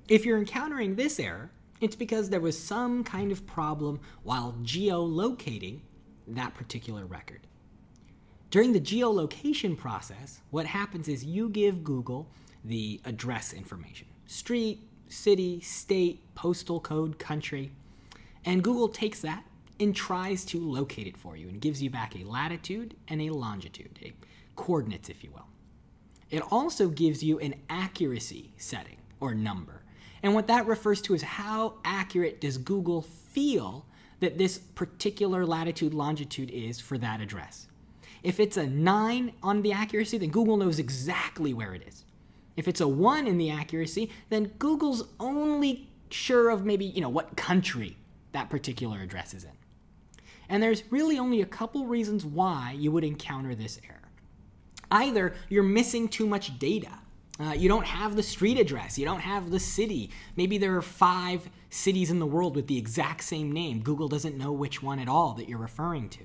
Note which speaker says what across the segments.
Speaker 1: If you're encountering this error, it's because there was some kind of problem while geolocating that particular record. During the geolocation process, what happens is you give Google the address information: street, city, state, postal code, country, and Google takes that and tries to locate it for you and gives you back a latitude and a longitude, coordinates, if you will. It also gives you an accuracy setting or number. And what that refers to is how accurate does Google feel that this particular latitude, longitude is for that address. If it's a 9 on the accuracy, then Google knows exactly where it is. If it's a 1 in the accuracy, then Google's only sure of maybe, what country that particular address is in. And there's really only a couple reasons why you would encounter this error. Either you're missing too much data. You don't have the street address. You don't have the city. Maybe there are 5 cities in the world with the exact same name. Google doesn't know which one at all that you're referring to.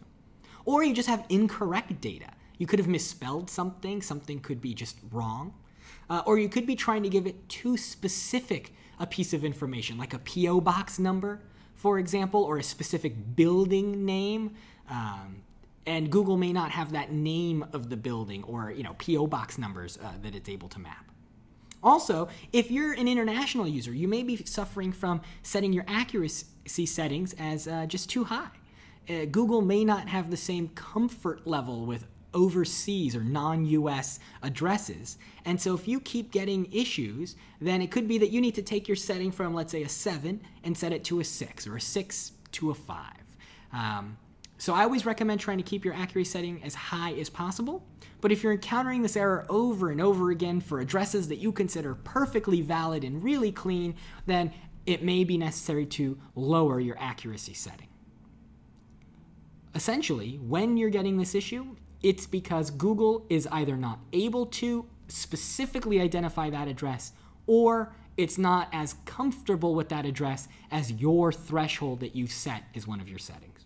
Speaker 1: Or you just have incorrect data. You could have misspelled something. Something could be just wrong. Or you could be trying to give it too specific a piece of information, like a P.O. box number, for example, or a specific building name. And Google may not have that name of the building or P.O. box numbers that it's able to map. Also, if you're an international user, you may be suffering from setting your accuracy settings as just too high. Google may not have the same comfort level with overseas or non-US addresses. And so if you keep getting issues, then it could be that you need to take your setting from, let's say, a 7 and set it to a 6, or a 6 to a 5. So I always recommend trying to keep your accuracy setting as high as possible. But if you're encountering this error over and over again for addresses that you consider perfectly valid and really clean, then it may be necessary to lower your accuracy setting. Essentially, when you're getting this issue, it's because Google is either not able to specifically identify that address, or it's not as comfortable with that address as your threshold that you've set as one of your settings.